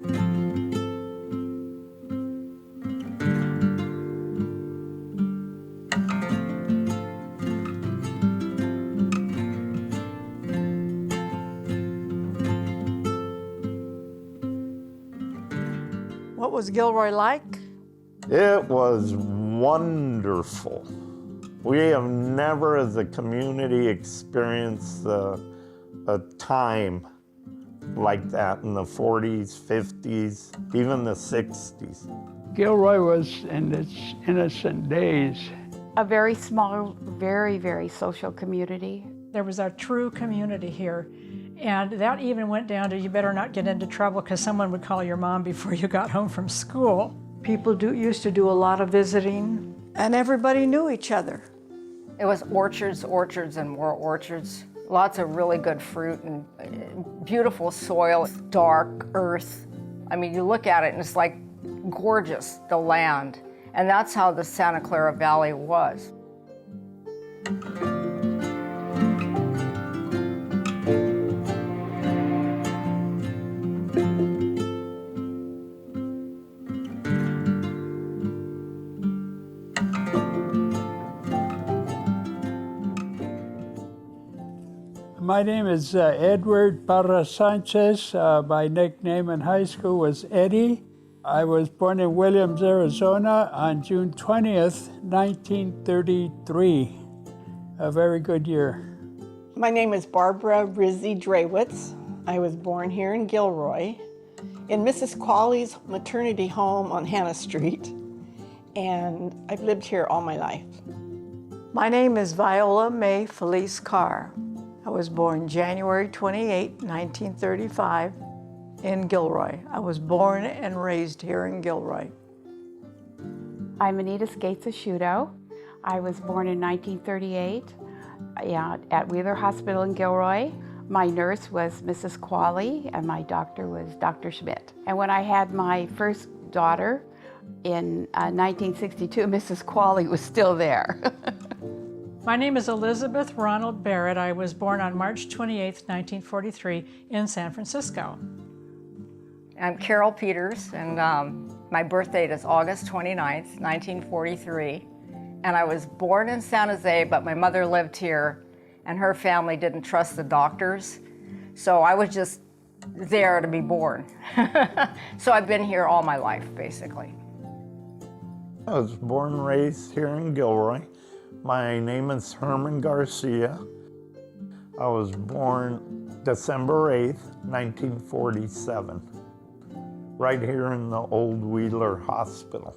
What was Gilroy like? It was wonderful. We have never as a community experienced a time like that in the 40s, 50s, even the 60s. Gilroy was in its innocent days. A very small, very, very social community. There was a true community here. And that even went down to you better not get into trouble because someone would call your mom before you got home from school. People used to do a lot of visiting, and everybody knew each other. It was orchards, orchards, and more orchards. Lots of really good fruit and beautiful soil, dark earth. I mean, you look at it and it's like gorgeous, the land. And that's how the Santa Clara Valley was. My name is Edward Barratt Sanchez. My nickname in high school was Eddie. I was born in Williams, Arizona on June 20th, 1933. A very good year. My name is Barbara Rizzi Drewitz. I was born here in Gilroy, in Mrs. Qualley's maternity home on Hannah Street, and I've lived here all my life. My name is Viola May Felice Carr. I was born January 28, 1935, in Gilroy. I was born and raised here in Gilroy. I'm Anita Sciutto. I was born in 1938 at Wheeler Hospital in Gilroy. My nurse was Mrs. Qualley, and my doctor was Dr. Schmidt. And when I had my first daughter in 1962, Mrs. Qualley was still there. My name is Elizabeth Ronald Barratt. I was born on March 28, 1943 in San Francisco. I'm Carol Peters, and my birth date is August 29th, 1943. And I was born in San Jose, but my mother lived here, and her family didn't trust the doctors. So I was just there to be born. So I've been here all my life, basically. I was born and raised here in Gilroy. My name is Herman Garcia. I was born December 8th, 1947, right here in the old Wheeler Hospital.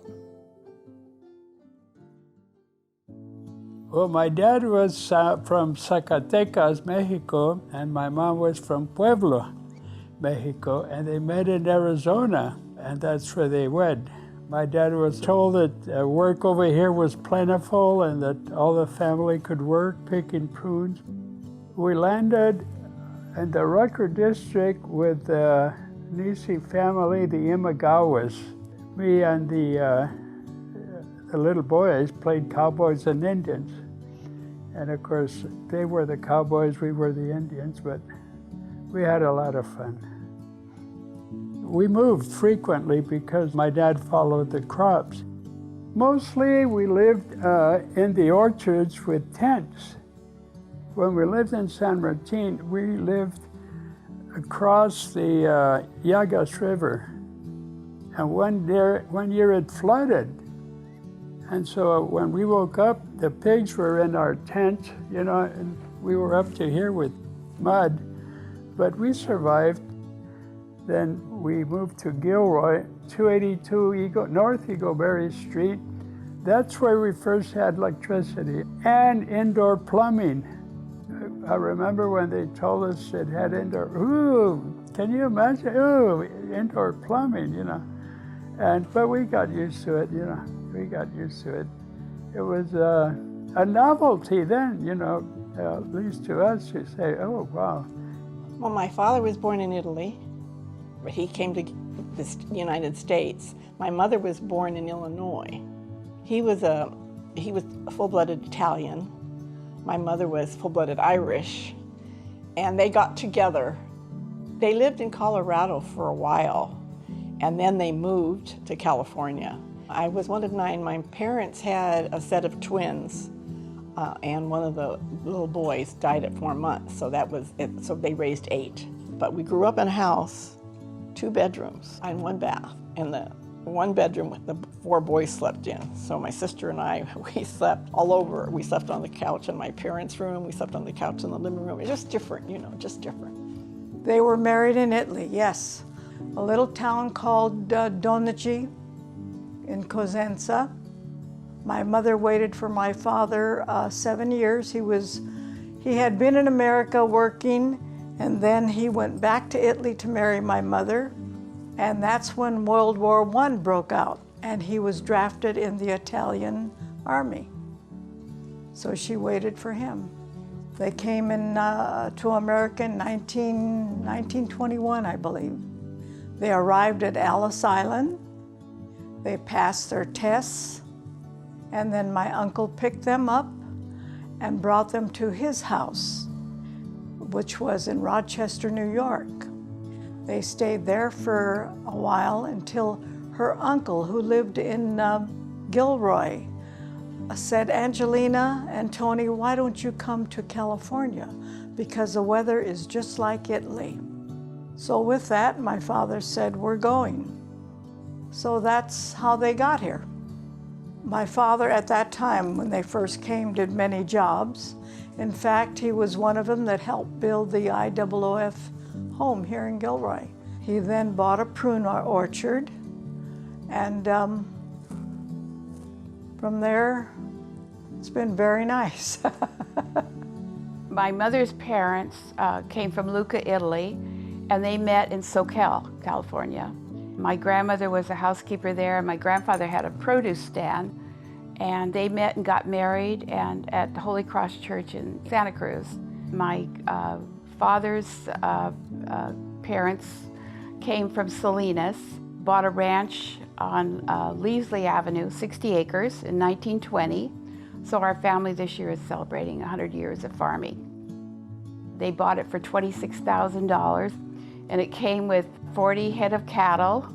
Well, my dad was from Zacatecas, Mexico, and my mom was from Pueblo, Mexico, and they met in Arizona, and that's where they wed. My dad was told that work over here was plentiful and that all the family could work picking prunes. We landed in the Rucker district with the Nisi family, the Imagawas. Me and the little boys played cowboys and Indians. And of course, they were the cowboys, we were the Indians, but we had a lot of fun. We moved frequently because my dad followed the crops. Mostly we lived in the orchards with tents. When we lived in San Martin, we lived across the Llagas River. And one year it flooded. And so when we woke up, the pigs were in our tent, you know, and we were up to here with mud, but we survived. Then we moved to Gilroy, 282 North Eagle Berry Street. That's where we first had electricity and indoor plumbing. I remember when they told us it had indoor, ooh, can you imagine? Ooh, indoor plumbing, you know. But we got used to it, you know. We got used to it. It was a novelty then, you know, at least to us, to say, oh, wow. Well, my father was born in Italy. He came to the United States. My mother was born in Illinois. He was a full-blooded Italian. My mother was full-blooded Irish. And they got together. They lived in Colorado for a while. and then they moved to California. I was one of 9. My parents had a set of twins, and one of the little boys died at 4 months, so that was it. So they raised 8. But we grew up in a house, 2 bedrooms and 1 bath, and the 1 bedroom with the 4 boys slept in. So my sister and I, we slept all over. We slept on the couch in my parents' room. We slept on the couch in the living room. It's just different, you know, just different. They were married in Italy, yes. A little town called Donici in Cosenza. My mother waited for my father 7 years. He had been in America working, and then he went back to Italy to marry my mother. And that's when World War I broke out, and he was drafted in the Italian army. So she waited for him. They came to America in 1921, I believe. They arrived at Ellis Island. They passed their tests, and then my uncle picked them up and brought them to his house, which was in Rochester, New York. They stayed there for a while until her uncle, who lived in Gilroy, said, "Angelina and Tony, why don't you come to California? Because the weather is just like Italy." So with that, my father said, "We're going." So that's how they got here. My father at that time, when they first came, did many jobs. In fact, he was one of them that helped build the IOOF home here in Gilroy. He then bought a prune orchard, and from there, it's been very nice. My mother's parents came from Lucca, Italy, and they met in Soquel, California. My grandmother was a housekeeper there, and my grandfather had a produce stand, and they met and got married and at the Holy Cross Church in Santa Cruz. My father's parents came from Salinas, bought a ranch on Leasley Avenue, 60 acres in 1920. So our family this year is celebrating 100 years of farming. They bought it for $26,000, and it came with 40 head of cattle,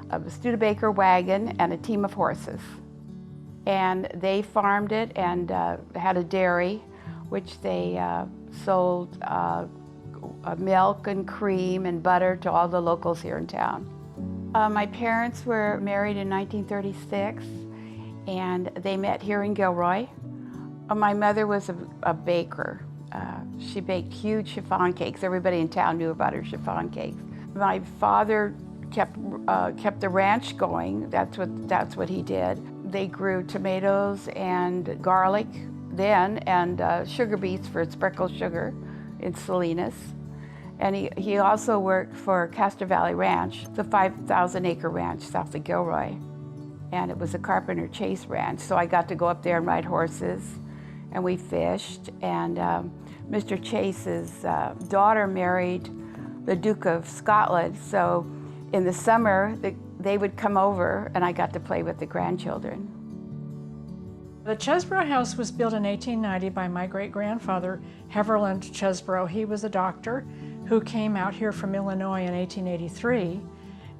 a Studebaker wagon, and a team of horses. And they farmed it and had a dairy, which they sold milk and cream and butter to all the locals here in town. My parents were married in 1936, and they met here in Gilroy. My mother was a baker. She baked huge chiffon cakes. Everybody in town knew about her chiffon cakes. My father kept the ranch going. That's what he did. They grew tomatoes and garlic then, and sugar beets for speckled sugar in Salinas. And he also worked for Castro Valley Ranch, the 5,000-acre ranch south of Gilroy. And it was a Carpenter Chase ranch, so I got to go up there and ride horses, and we fished. And Mr. Chase's daughter married the Duke of Scotland, so in the summer they would come over, and I got to play with the grandchildren. The Chesbrough House was built in 1890 by my great-grandfather, Heverland Chesbrough. He was a doctor who came out here from Illinois in 1883,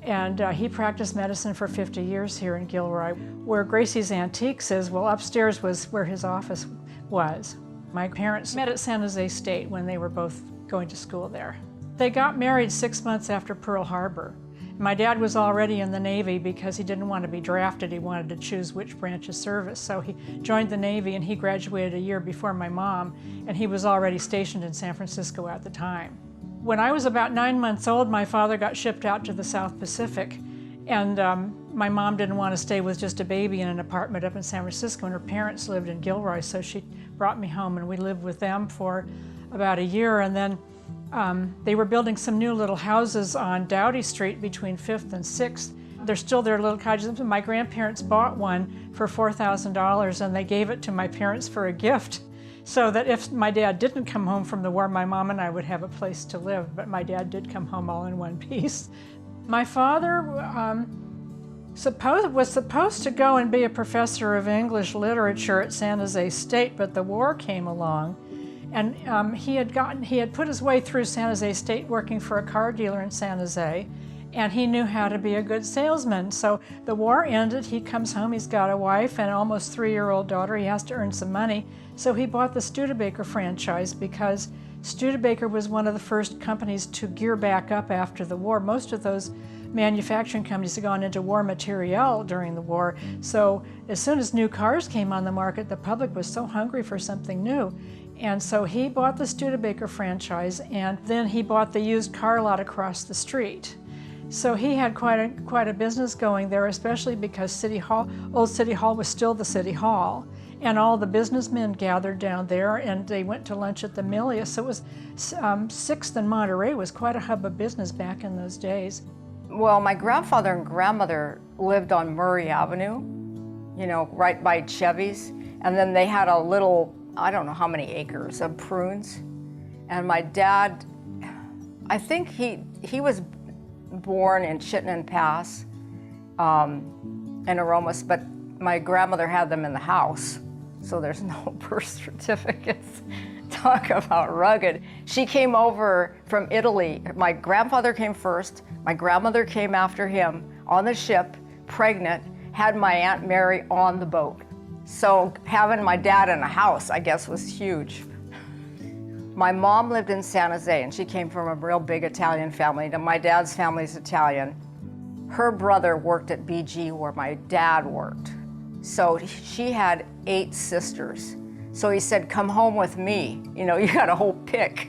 and he practiced medicine for 50 years here in Gilroy. Where Gracie's Antiques is, well, upstairs was where his office was. My parents met at San Jose State when they were both going to school there. They got married 6 months after Pearl Harbor. My dad was already in the Navy because he didn't want to be drafted. He wanted to choose which branch of service. So he joined the Navy, and he graduated a year before my mom, and he was already stationed in San Francisco at the time. When I was about 9 months old, my father got shipped out to the South Pacific, and my mom didn't want to stay with just a baby in an apartment up in San Francisco, and her parents lived in Gilroy, so she brought me home, and we lived with them for about a year, and then they were building some new little houses on Doughty Street between 5th and 6th. They're still their little cottages. My grandparents bought one for $4,000, and they gave it to my parents for a gift, so that if my dad didn't come home from the war, my mom and I would have a place to live. But my dad did come home all in one piece. My father was supposed to go and be a professor of English literature at San Jose State, but the war came along. And he had put his way through San Jose State working for a car dealer in San Jose, and he knew how to be a good salesman. So the war ended, he comes home, he's got a wife and an almost 3-year-old daughter, he has to earn some money. So he bought the Studebaker franchise because Studebaker was one of the first companies to gear back up after the war. Most of those manufacturing companies had gone into war materiel during the war. So as soon as new cars came on the market, the public was so hungry for something new. And so he bought the Studebaker franchise, and then he bought the used car lot across the street. So he had quite a business going there, especially because Old City Hall was still the City Hall. And all the businessmen gathered down there, and they went to lunch at the Milius. So it was 6th and Monterey was quite a hub of business back in those days. Well, my grandfather and grandmother lived on Murray Avenue, you know, right by Chevy's. And then they had a little, I don't know how many acres of prunes. And my dad, I think he was born in Chittenden Pass in Aromas, but my grandmother had them in the house, so there's no birth certificates. Talk about rugged. She came over from Italy. My grandfather came first, my grandmother came after him on the ship, pregnant, had my Aunt Mary on the boat. So having my dad in a house, I guess, was huge. My mom lived in San Jose, and she came from a real big Italian family. My dad's family's Italian. Her brother worked at BG where my dad worked. So she had 8 sisters. So he said, come home with me. You know, you got a whole pick.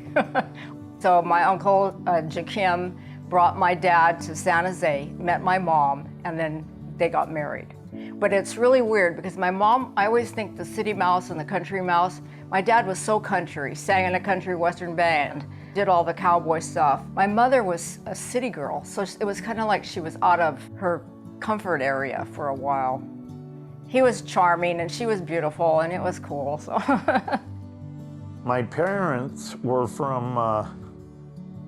So my uncle, Jakim, brought my dad to San Jose, met my mom, and then they got married. But it's really weird because my mom, I always think the city mouse and the country mouse. My dad was so country, sang in a country western band, did all the cowboy stuff. My mother was a city girl, so it was kind of like she was out of her comfort area for a while. He was charming and she was beautiful and it was cool. So. My parents were from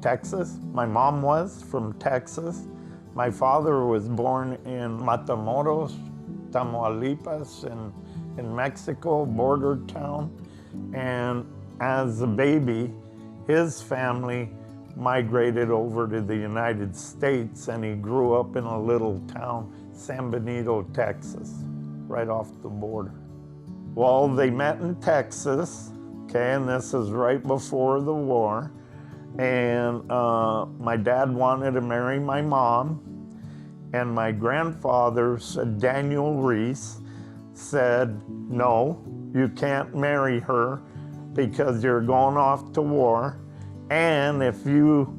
Texas. My mom was from Texas. My father was born in Matamoros, Tamaulipas, in Mexico, border town. And as a baby, his family migrated over to the United States, and he grew up in a little town, San Benito, Texas, right off the border. Well, they met in Texas, okay, and this is right before the war. And my dad wanted to marry my mom, and my grandfather, Daniel Reese, said, no, you can't marry her because you're going off to war, and if you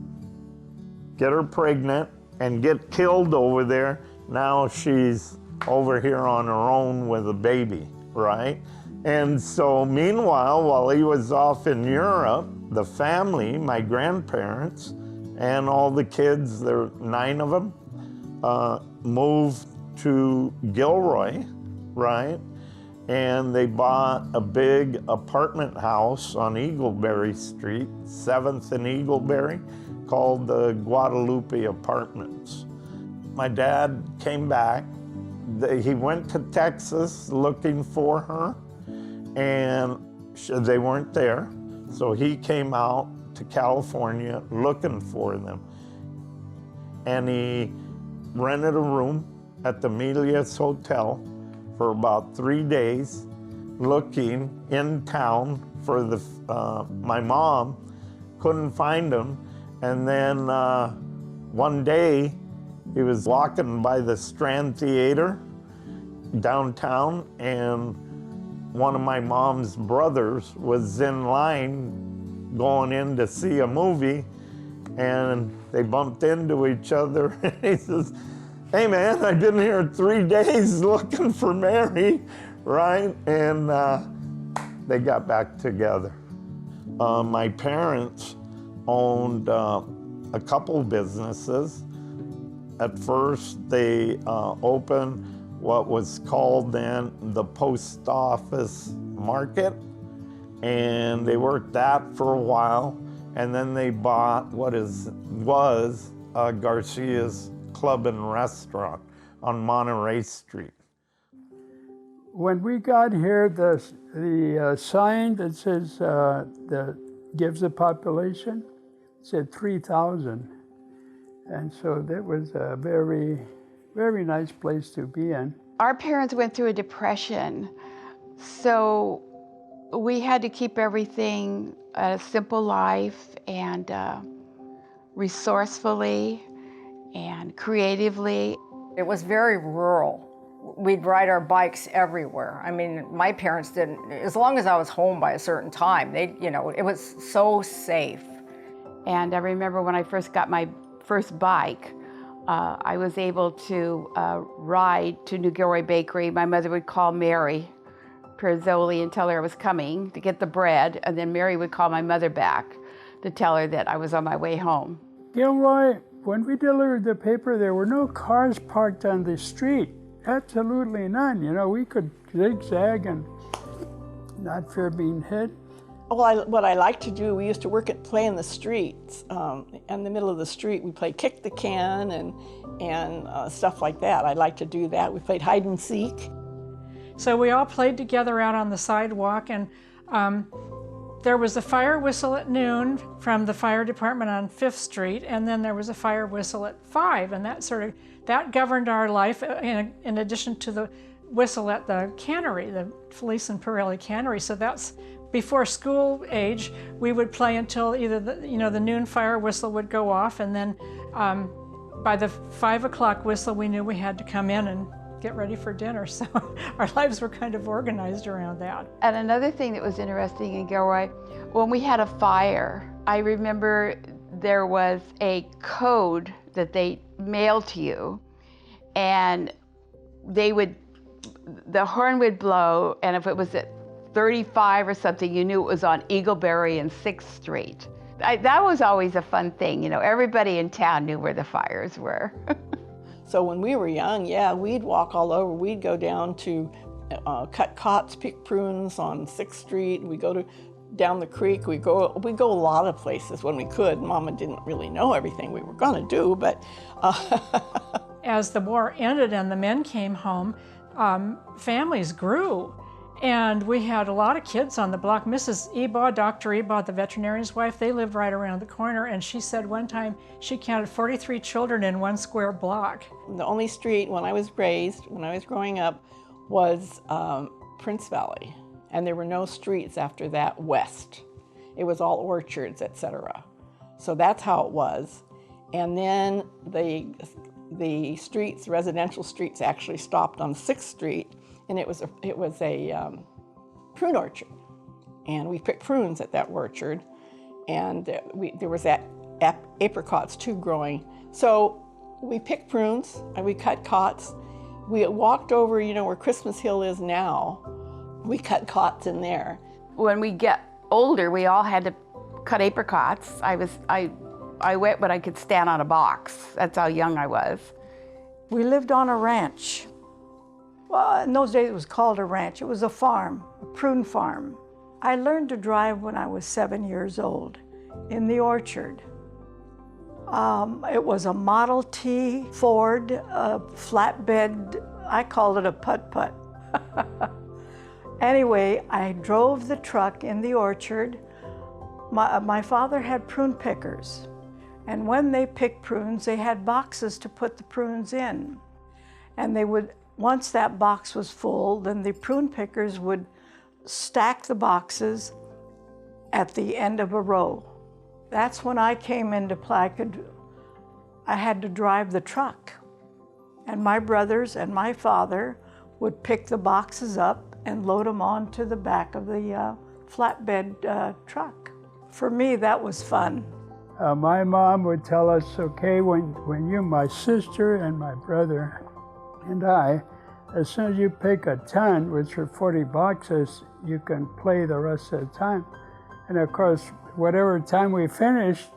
get her pregnant and get killed over there, now she's over here on her own with a baby, right? And so meanwhile, while he was off in Europe, the family, my grandparents, and all the kids, there were 9 of them, moved to Gilroy, right? And they bought a big apartment house on Eagleberry Street, 7th and Eagleberry, called the Guadalupe Apartments. My dad came back. He went to Texas looking for her, and they weren't there. So he came out to California looking for them. And he rented a room at the Milius Hotel for about 3 days, looking in town for my mom, couldn't find him. And then one day, he was walking by the Strand Theater downtown, and one of my mom's brothers was in line going in to see a movie, and they bumped into each other, and he says, hey man, I've been here 3 days looking for Mary, right? And they got back together. My parents owned a couple businesses. At first, they opened what was called then the post office market, and they worked that for a while, and then they bought what was Garcia's Club and Restaurant on Monterey Street. When we got here, the sign that says that gives the population said 3,000. And so that was a very, very nice place to be in. Our parents went through a depression, so we had to keep everything a simple life and resourcefully and creatively. It was very rural. We'd ride our bikes everywhere. I mean, my parents didn't, as long as I was home by a certain time, it was so safe. And I remember when I first got my first bike, I was able to ride to New Gilroy Bakery. My mother would call Mary Perzoli and tell her I was coming to get the bread, and then Mary would call my mother back to tell her that I was on my way home. Gilroy, when we delivered the paper, there were no cars parked on the street. Absolutely none. You know, we could zigzag and not fear being hit. Well, what I like to do, we used to play in the streets. In the middle of the street, we played kick the can and stuff like that. I like to do that. We played hide and seek. So we all played together out on the sidewalk, and there was a fire whistle at noon from the fire department on 5th Street, and then there was a fire whistle at 5, and that governed our life in addition to the whistle at the cannery, the Felice and Pirelli cannery. So that's before school age. We would play until either the noon fire whistle would go off, and then by the 5 o'clock whistle, we knew we had to come in and get ready for dinner. So our lives were kind of organized around that. And another thing that was interesting in Gilroy, when we had a fire, I remember there was a code that they mailed to you, and the horn would blow, and if it was at 35 or something, you knew it was on Eagleberry and 6th Street. That was always a fun thing. You know, everybody in town knew where the fires were. So when we were young, yeah, we'd walk all over. We'd go down to cut cots, pick prunes on 6th Street. We'd go down the creek. We'd go a lot of places when we could. Mama didn't really know everything we were gonna do, but. As the war ended and the men came home, families grew. And we had a lot of kids on the block. Mrs. Ebaugh, Dr. Ebaugh, the veterinarian's wife, they lived right around the corner, and she said one time she counted 43 children in one square block. The only street when I was growing up, was Prince Valley, and there were no streets after that west. It was all orchards, etc. So that's how it was. And then the streets, residential streets, actually stopped on 6th Street. And it was a prune orchard, and we picked prunes at that orchard, and there was apricots too growing. So we picked prunes and we cut cots. We walked over, where Christmas Hill is now. We cut cots in there. When we get older, we all had to cut apricots. I went when I could stand on a box. That's how young I was. We lived on a ranch. Well, in those days it was called a ranch. It was a farm, a prune farm. I learned to drive when I was 7 years old in the orchard. It was a Model T Ford flatbed. I called it a putt-putt. Anyway, I drove the truck in the orchard. My father had prune pickers, and when they picked prunes, they had boxes to put the prunes in, and once that box was full, then the prune pickers would stack the boxes at the end of a row. That's when I came into play. I had to drive the truck. And my brothers and my father would pick the boxes up and load them onto the back of the flatbed truck. For me, that was fun. My mom would tell us, okay, when you, my sister and my brother, and I, as soon as you pick a ton, which are 40 boxes, you can play the rest of the time. And of course, whatever time we finished,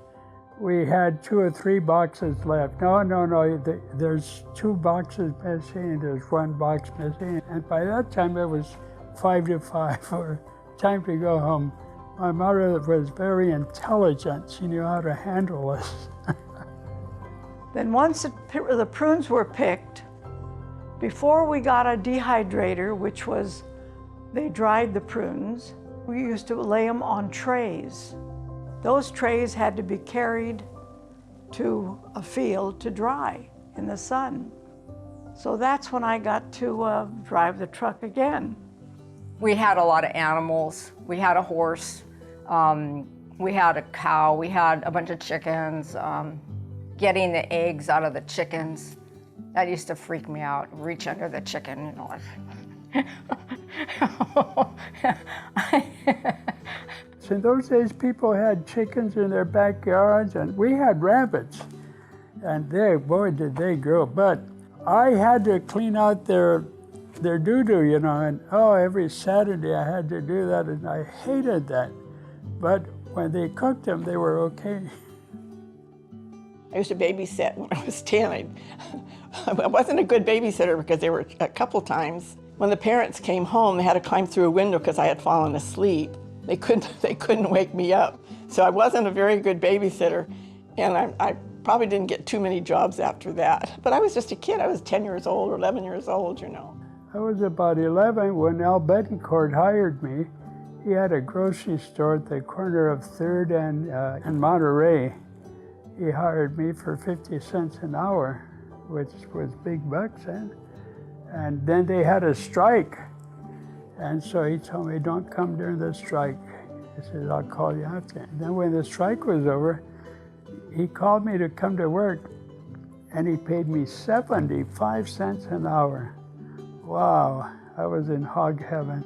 we had 2 or 3 boxes left. No, there's 2 boxes missing, there's 1 box missing. And by that time, it was 5 to 5, or time to go home. My mother was very intelligent. She knew how to handle us. Then once the prunes were picked, before we got a dehydrator, which was, they dried the prunes, we used to lay them on trays. Those trays had to be carried to a field to dry in the sun. So that's when I got to drive the truck again. We had a lot of animals. We had a horse, we had a cow, we had a bunch of chickens. Getting the eggs out of the chickens, that used to freak me out. Reach under the chicken, you know. So in those days, people had chickens in their backyards, and we had rabbits. And boy, did they grow. But I had to clean out their doo-doo, you know, and every Saturday I had to do that, and I hated that. But when they cooked them, they were okay. I used to babysit when I was 10. I wasn't a good babysitter because there were a couple times when the parents came home, they had to climb through a window because I had fallen asleep. They couldn't wake me up. So I wasn't a very good babysitter, and I probably didn't get too many jobs after that. But I was just a kid. I was 10 years old or 11 years old, you know. I was about 11 when Al Betancourt hired me. He had a grocery store at the corner of 3rd and Monterey. He hired me for 50 cents an hour, which was big bucks then. And then they had a strike. And so he told me, don't come during the strike. He said, I'll call you after. And then when the strike was over, he called me to come to work, and he paid me 75 cents an hour. Wow, I was in hog heaven.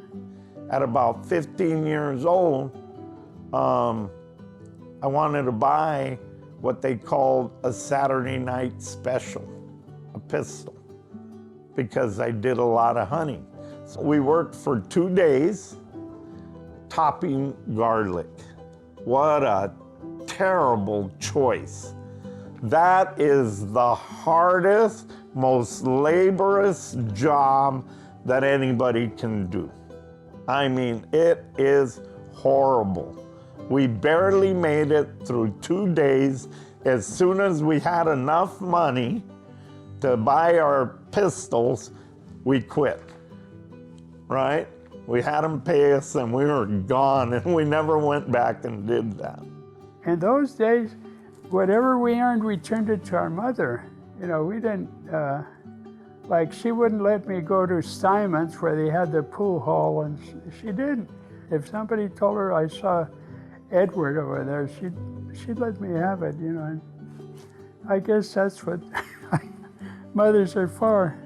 At about 15 years old, I wanted to buy what they called a Saturday night special, a pistol, because I did a lot of hunting. So we worked for 2 days topping garlic. What a terrible choice. That is the hardest, most laborious job that anybody can do. I mean, it is horrible. We barely made it through 2 days. As soon as we had enough money to buy our pistols, we quit, right? We had them pay us and we were gone, and we never went back and did that. In those days, whatever we earned, we turned it to our mother. You know, we didn't, like she wouldn't let me go to Simon's where they had the pool hall, and she didn't. If somebody told her I saw Edward over there, she'd let me have it, you know. And I guess that's what mothers are for.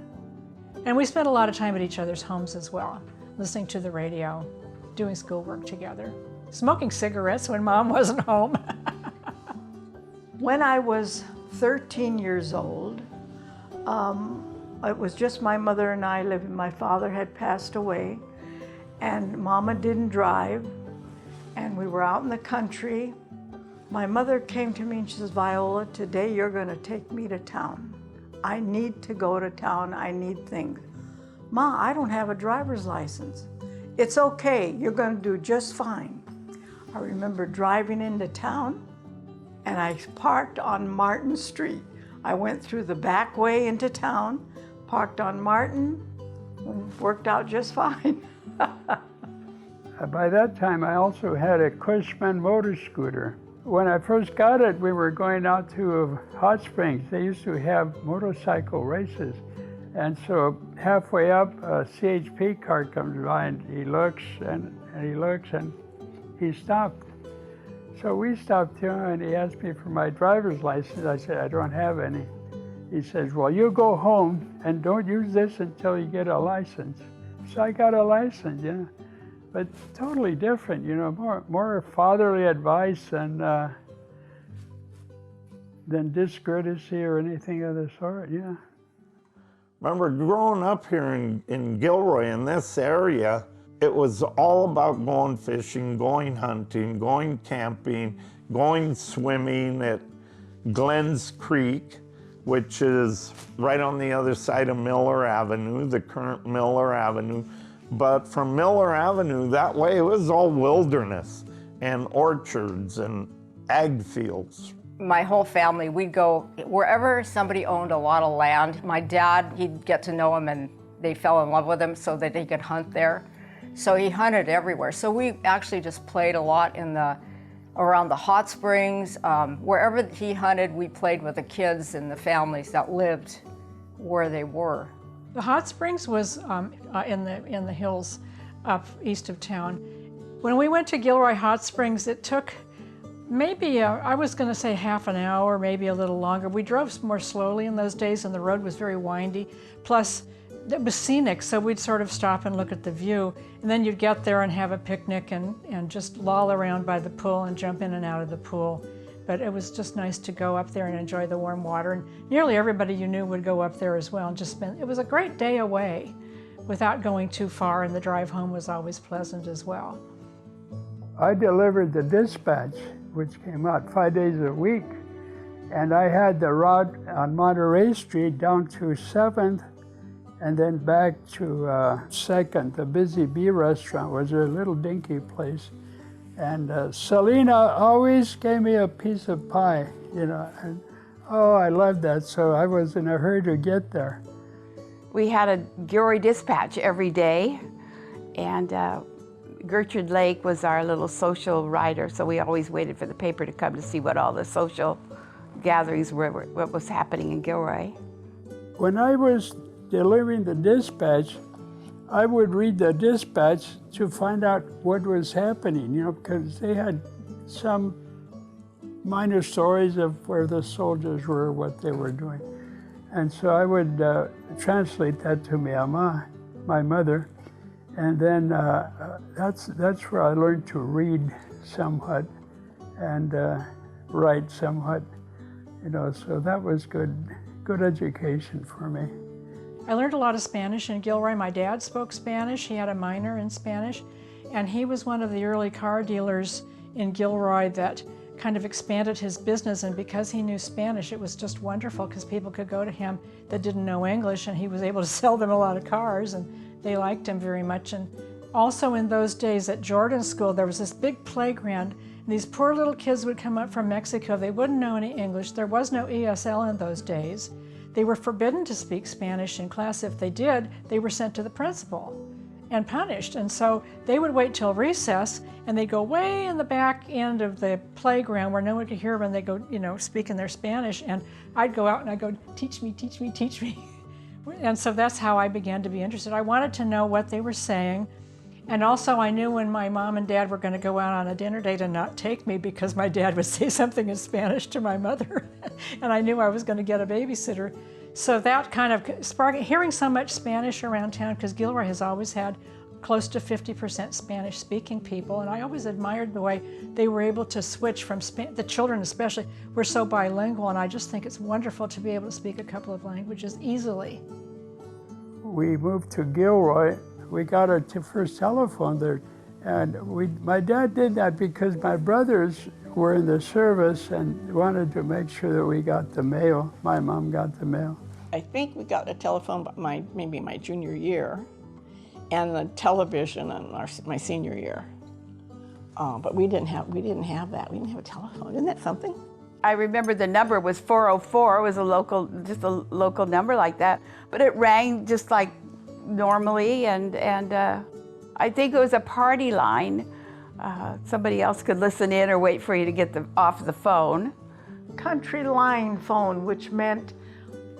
And we spent a lot of time at each other's homes as well, listening to the radio, doing schoolwork together, smoking cigarettes when Mom wasn't home. When I was 13 years old, it was just my mother and I living. My father had passed away, and Mama didn't drive, and we were out in the country. My mother came to me and she says, Viola, today you're going to take me to town. I need to go to town. I need things. Ma, I don't have a driver's license. It's okay. You're going to do just fine. I remember driving into town, and I parked on Martin Street. I went through the back way into town, parked on Martin, and worked out just fine. By that time, I also had a Cushman motor scooter. When I first got it, we were going out to Hot Springs. They used to have motorcycle races. And so halfway up, a CHP car comes by, and he looks, and he looks, and he stopped. So we stopped here, and he asked me for my driver's license. I said, I don't have any. He says, well, you go home and don't use this until you get a license. So I got a license, you know. But totally different, you know, more fatherly advice than discourtesy or anything of the sort, yeah. Remember, growing up here in Gilroy, in this area, it was all about going fishing, going hunting, going camping, going swimming at Glens Creek, which is right on the other side of Miller Avenue, the current Miller Avenue. But from Miller Avenue, that way, it was all wilderness and orchards and ag fields. My whole family, we'd go wherever somebody owned a lot of land. My dad, he'd get to know him, and they fell in love with him so that he could hunt there. So he hunted everywhere. So we actually just played a lot in the around the hot springs. Wherever he hunted, we played with the kids and the families that lived where they were. The hot springs was in the hills up east of town. When we went to Gilroy Hot Springs, it took maybe, I was going to say half an hour, maybe a little longer. We drove more slowly in those days and the road was very windy. Plus, it was scenic, so we'd sort of stop and look at the view. And then you'd get there and have a picnic and just loll around by the pool and jump in and out of the pool. But it was just nice to go up there and enjoy the warm water. And nearly everybody you knew would go up there as well and just spend, it was a great day away without going too far, and the drive home was always pleasant as well. I delivered the dispatch, which came out 5 days a week, and I had the route on Monterey Street down to 7th and then back to 2nd. The Busy Bee restaurant was a little dinky place. And Selena always gave me a piece of pie, you know, and oh, I loved that, so I was in a hurry to get there. We had a Gilroy dispatch every day, and Gertrude Lake was our little social writer, so we always waited for the paper to come to see what all the social gatherings were, what was happening in Gilroy. When I was delivering the dispatch, I would read the dispatch to find out what was happening, you know, because they had some minor stories of where the soldiers were, what they were doing. And so I would translate that to mi ama, my mother, and then that's where I learned to read somewhat and write somewhat, you know, so that was good education for me. I learned a lot of Spanish in Gilroy. My dad spoke Spanish. He had a minor in Spanish, and he was one of the early car dealers in Gilroy that kind of expanded his business, and because he knew Spanish, it was just wonderful because people could go to him that didn't know English, and he was able to sell them a lot of cars, and they liked him very much. And also in those days at Jordan School, there was this big playground, and these poor little kids would come up from Mexico. They wouldn't know any English. There was no ESL in those days. They were forbidden to speak Spanish in class. If they did, they were sent to the principal and punished. And so they would wait till recess, and they'd go way in the back end of the playground where no one could hear when they go, you know, speaking their Spanish. And I'd go out and I'd go, teach me, teach me, teach me. And so that's how I began to be interested. I wanted to know what they were saying. And also I knew when my mom and dad were going to go out on a dinner date and not take me because my dad would say something in Spanish to my mother. And I knew I was going to get a babysitter. So that kind of sparked, hearing so much Spanish around town, because Gilroy has always had close to 50% Spanish-speaking people, and I always admired the way they were able to switch from, the children especially, were so bilingual, and I just think it's wonderful to be able to speak a couple of languages easily. We moved to Gilroy. We got our first telephone there, and my dad did that because my brothers were in the service and wanted to make sure that we got the mail. My mom got the mail. I think we got a telephone by maybe my junior year, and the television in my senior year. But we didn't have that. We didn't have a telephone. Isn't that something? I remember the number was 404. It was just a local number like that, but it rang just like normally, and I think it was a party line. Somebody else could listen in or wait for you to get off the phone. Country line phone, which meant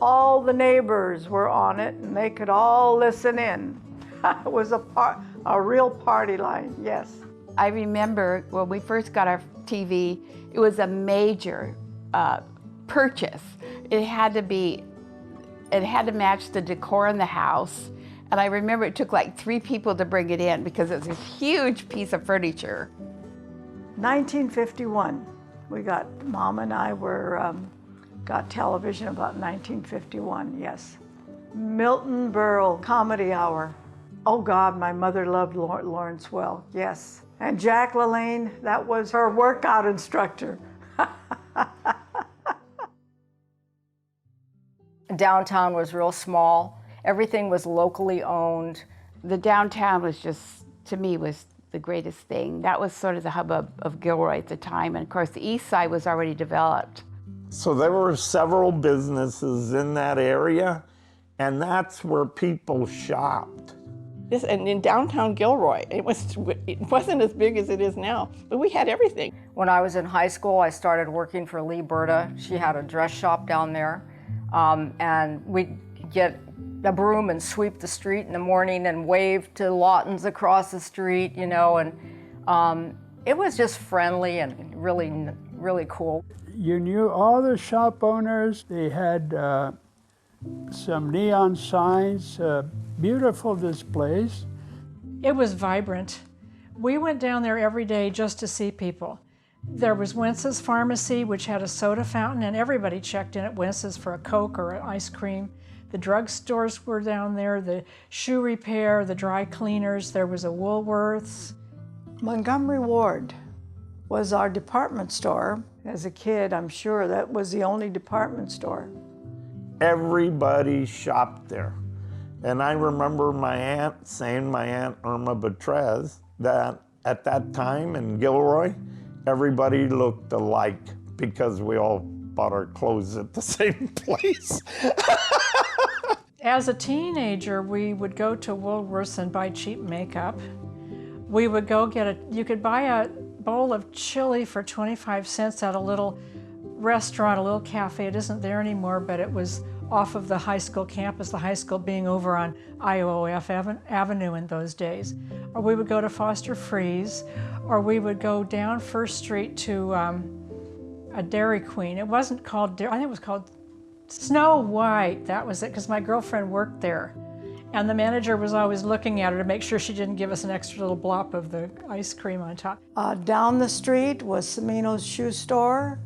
all the neighbors were on it and they could all listen in. It was a real party line, yes. I remember when we first got our TV, it was a major purchase. It had to match the decor in the house. And I remember it took like 3 people to bring it in because it was a huge piece of furniture. 1951, Mom and I got television about 1951, yes. Milton Berle Comedy Hour. Oh God, my mother loved Lawrence Welk, yes. And Jack LaLanne, that was her workout instructor. Downtown was real small. Everything was locally owned. The downtown was just, to me, was the greatest thing. That was sort of the hub of Gilroy at the time. And of course, the east side was already developed. So there were several businesses in that area, and that's where people shopped. This, and in downtown Gilroy, it wasn't as big as it is now, but we had everything. When I was in high school, I started working for Lee Berta. She had a dress shop down there, and we'd get a broom and sweep the street in the morning and wave to Lawtons across the street, you know, and it was just friendly and really, really cool. You knew all the shop owners. They had some neon signs, beautiful displays. It was vibrant. We went down there every day just to see people. There was Wentz's Pharmacy, which had a soda fountain, and everybody checked in at Wentz's for a Coke or an ice cream. The drugstores were down there, the shoe repair, the dry cleaners. There was a Woolworth's. Montgomery Ward was our department store. As a kid, I'm sure that was the only department store. Everybody shopped there. And I remember my aunt saying, my Aunt Irma Betrez, that at that time in Gilroy, everybody looked alike because we all bought our clothes at the same place. As a teenager, we would go to Woolworth's and buy cheap makeup. We would go you could buy a bowl of chili for 25 cents at a little restaurant, a little cafe. It isn't there anymore, but it was off of the high school campus, the high school being over on IOF Avenue in those days. Or we would go to Foster Freeze, or we would go down First Street to a Dairy Queen. It wasn't called I think it was called Snow White. That was it, because my girlfriend worked there. And the manager was always looking at her to make sure she didn't give us an extra little blop of the ice cream on top. Down the street was Semino's shoe store,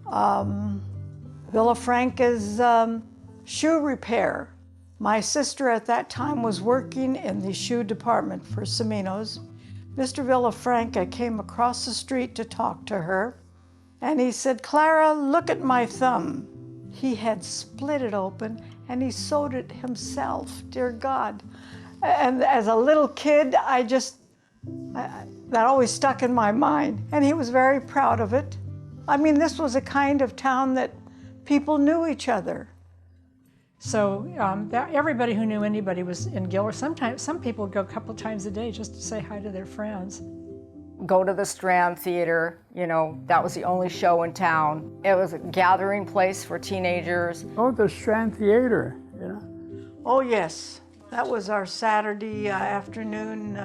Villafranca's shoe repair. My sister at that time was working in the shoe department for Semino's. Mr. Villafranca came across the street to talk to her, and he said, "Clara, look at my thumb." He had split it open and he sewed it himself, dear God. And as a little kid, that always stuck in my mind. And he was very proud of it. I mean, this was a kind of town that people knew each other. So everybody who knew anybody was in Gilroy. Sometimes some people would go a couple times a day just to say hi to their friends. Go to the Strand Theater, you know, that was the only show in town. It was a gathering place for teenagers. Oh, the Strand Theater, you know. Oh yes, that was our Saturday afternoon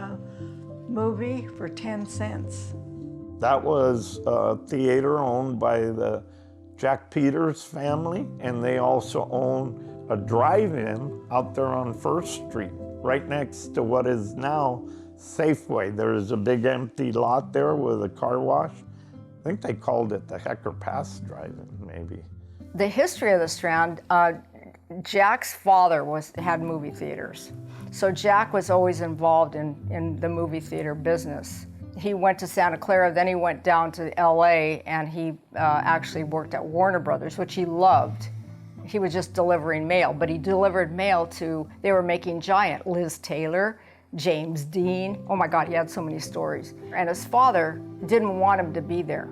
movie for 10 cents. That was a theater owned by the Jack Peters family, and they also own a drive-in out there on First Street, right next to what is now Safeway. There's a big empty lot there with a car wash. I think they called it the Hecker Pass Drive-In, maybe. The history of the Strand, Jack's father had movie theaters. So Jack was always involved in the movie theater business. He went to Santa Clara, then he went down to LA, and he actually worked at Warner Brothers, which he loved. He was just delivering mail, but he delivered mail to, they were making Giant, Liz Taylor, James Dean. Oh my God, he had so many stories. And his father didn't want him to be there.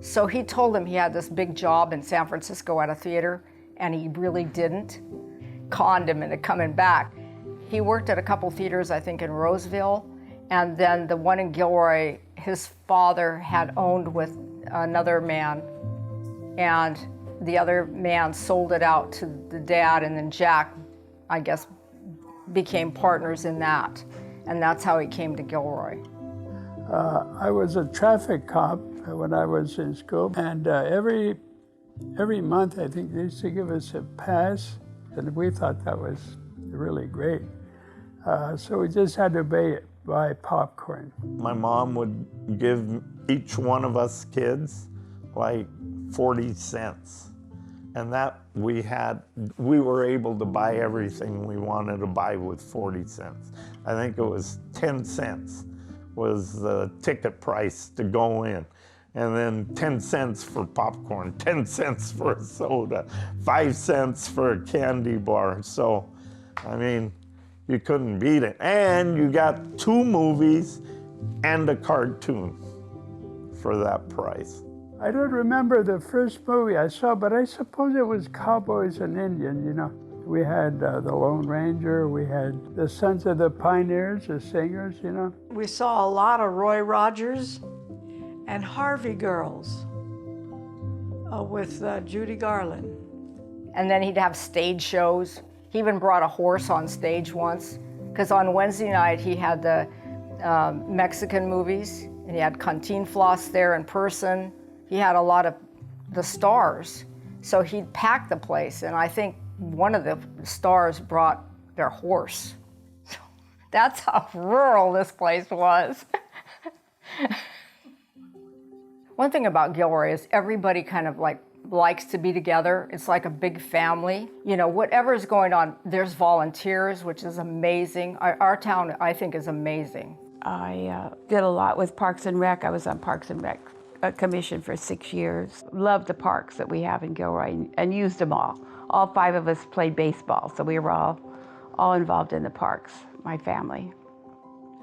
So he told him he had this big job in San Francisco at a theater, and he really didn't. Conned him into coming back. He worked at a couple theaters, I think in Roseville, and then the one in Gilroy, his father had owned with another man, and the other man sold it out to the dad, and then Jack, I guess, became partners in that. And that's how he came to Gilroy. I was a traffic cop when I was in school, and every month I think they used to give us a pass, and we thought that was really great. So we just had to buy popcorn. My mom would give each one of us kids like 40 cents. And that we were able to buy everything we wanted to buy with 40 cents. I think it was 10 cents was the ticket price to go in. And then 10 cents for popcorn, 10 cents for a soda, 5 cents for a candy bar. So, I mean, you couldn't beat it. And you got 2 movies and a cartoon for that price. I don't remember the first movie I saw, but I suppose it was Cowboys and Indians, you know. We had the Lone Ranger, we had the Sons of the Pioneers, the singers, you know. We saw a lot of Roy Rogers and Harvey girls with Judy Garland. And then he'd have stage shows. He even brought a horse on stage once, because on Wednesday night he had the Mexican movies, and he had Cantinflas there in person. He had a lot of the stars, so he'd pack the place, and I think one of the stars brought their horse. That's how rural this place was. One thing about Gilroy is everybody kind of likes to be together. It's like a big family. You know, whatever's going on, there's volunteers, which is amazing. Our town, I think, is amazing. I did a lot with Parks and Rec. I was on Parks and Rec Commission for 6 years. Loved the parks that we have in Gilroy and used them all. All 5 of us played baseball, so we were all involved in the parks, my family.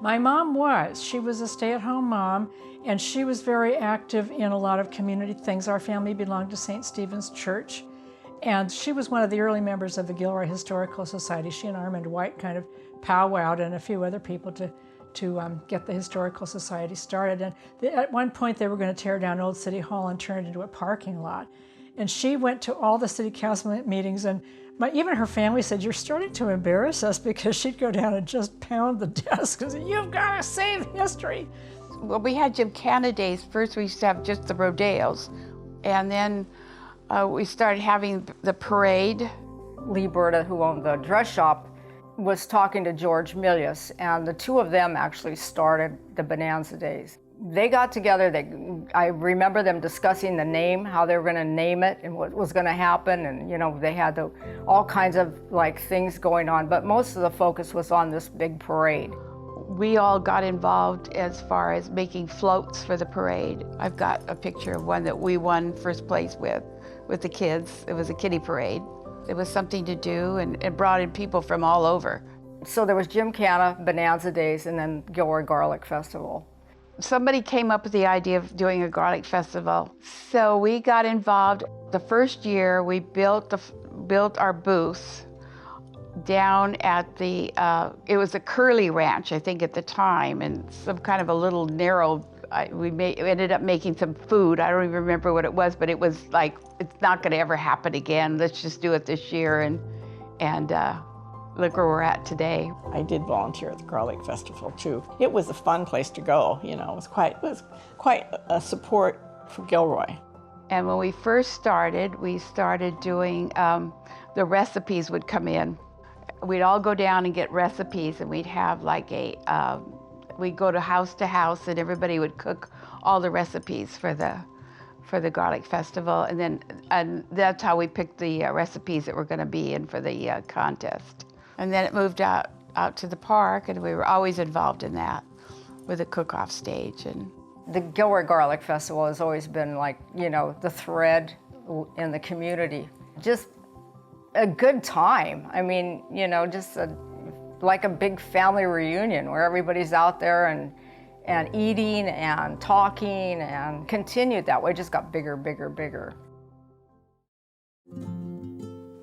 My mom she was a stay-at-home mom, and she was very active in a lot of community things. Our family belonged to St. Stephen's Church, and she was one of the early members of the Gilroy Historical Society. She and Armand White kind of powwowed, and a few other people to get the Historical Society started. And at one point they were going to tear down Old City Hall and turn it into a parking lot. And she went to all the city council meetings, and even her family said, "You're starting to embarrass us," because she'd go down and just pound the desk and say, "You've got to save history." Well, we had Gymkhana days. First we used to have just the rodeos, and then we started having the parade. Lee Berta, who owned the dress shop, was talking to George Milius, and the two of them actually started the Bonanza Days. They got together, I remember them discussing the name, how they were going to name it and what was going to happen, and you know, they had all kinds of things going on, but most of the focus was on this big parade. We all got involved as far as making floats for the parade. I've got a picture of one that we won first place with the kids. It was a kiddie parade. It was something to do, and it brought in people from all over. So there was Gymkhana, Bonanza Days, and then Gilroy Garlic Festival. Somebody came up with the idea of doing a garlic festival. So we got involved. The first year we built our booth down at it was a Curly Ranch, I think at the time, and some kind of a little narrow, we ended up making some food. I don't even remember what it was, but it was like, it's not gonna ever happen again. Let's just do it this year, and look where we're at today. I did volunteer at the Garlic Festival too. It was a fun place to go, you know. It was quite a support for Gilroy. And when we first started, we started doing, the recipes would come in. We'd all go down and get recipes, and we'd have we'd go to house, and everybody would cook all the recipes for the Garlic Festival, and that's how we picked the recipes that were going to be in for the contest. And then it moved out to the park, and we were always involved in that with a cook-off stage. And the Gilroy Garlic Festival has always been the thread in the community. Just a good time. I mean, just like a big family reunion where everybody's out there and eating and talking, and continued that way, just got bigger, bigger, bigger.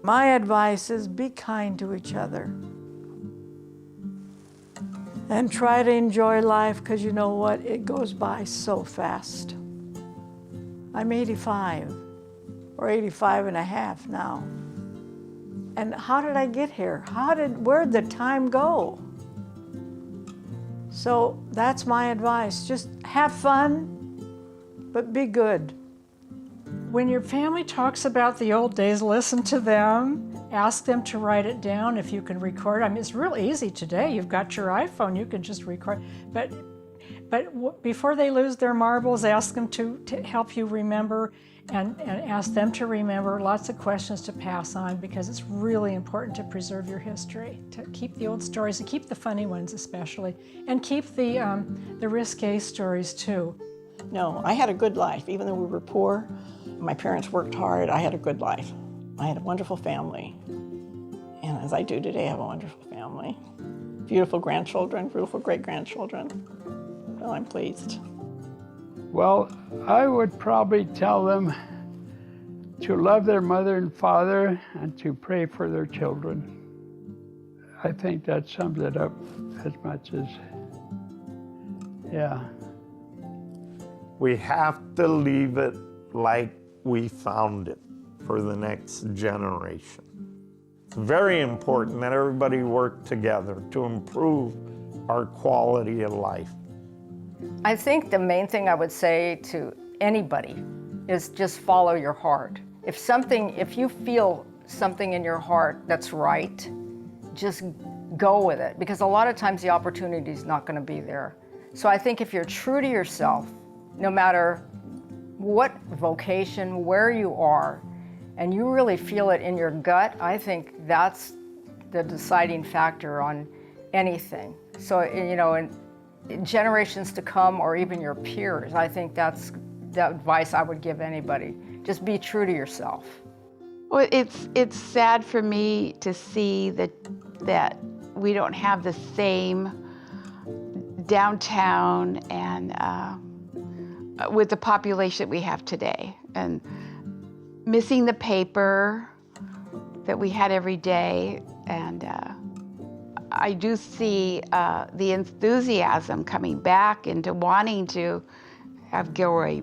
My advice is be kind to each other and try to enjoy life, because you know what? It goes by so fast. I'm 85 or 85 and a half now. And how did I get here? Where'd the time go? So that's my advice. Just have fun, but be good. When your family talks about the old days, listen to them. Ask them to write it down if you can record. I mean, it's real easy today. You've got your iPhone, you can just record. But before they lose their marbles, ask them to help you remember, and ask them to remember lots of questions to pass on, because it's really important to preserve your history, to keep the old stories, and keep the funny ones especially, and keep the risque stories too. No, I had a good life. Even though we were poor, my parents worked hard, I had a good life. I had a wonderful family. And as I do today, I have a wonderful family. Beautiful grandchildren, beautiful great-grandchildren. Well, I'm pleased. Well, I would probably tell them to love their mother and father and to pray for their children. I think that sums it up as much as, yeah. We have to leave it like we found it for the next generation. It's very important that everybody work together to improve our quality of life. I think the main thing I would say to anybody is just follow your heart. If you feel something in your heart that's right, just go with it, because a lot of times the opportunity is not going to be there. So I think if you're true to yourself, no matter what vocation, where you are, and you really feel it in your gut, I think that's the deciding factor on anything. So, you know, in generations to come, or even your peers, I think that's the advice I would give anybody. Just be true to yourself. Well, it's sad for me to see that we don't have the same downtown and with the population we have today, and missing the paper that we had every day. And I do see the enthusiasm coming back into wanting to have Gilroy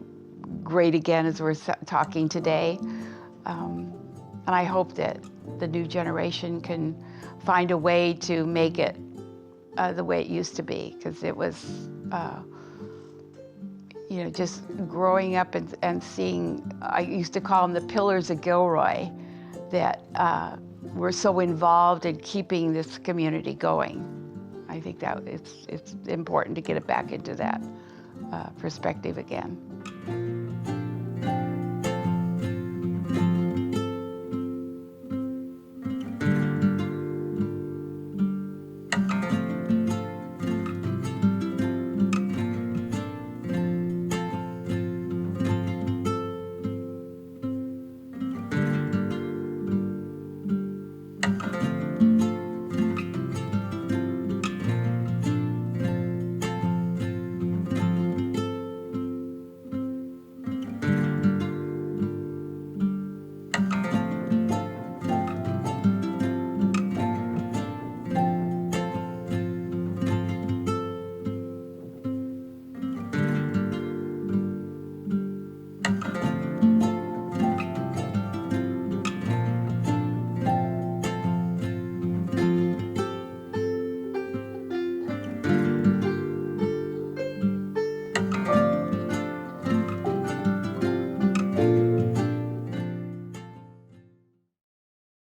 great again, as we're talking today. And I hope that the new generation can find a way to make it the way it used to be, because it was, you know, just growing up and seeing, I used to call them the pillars of Gilroy, that were so involved in keeping this community going. I think that it's important to get it back into that perspective again.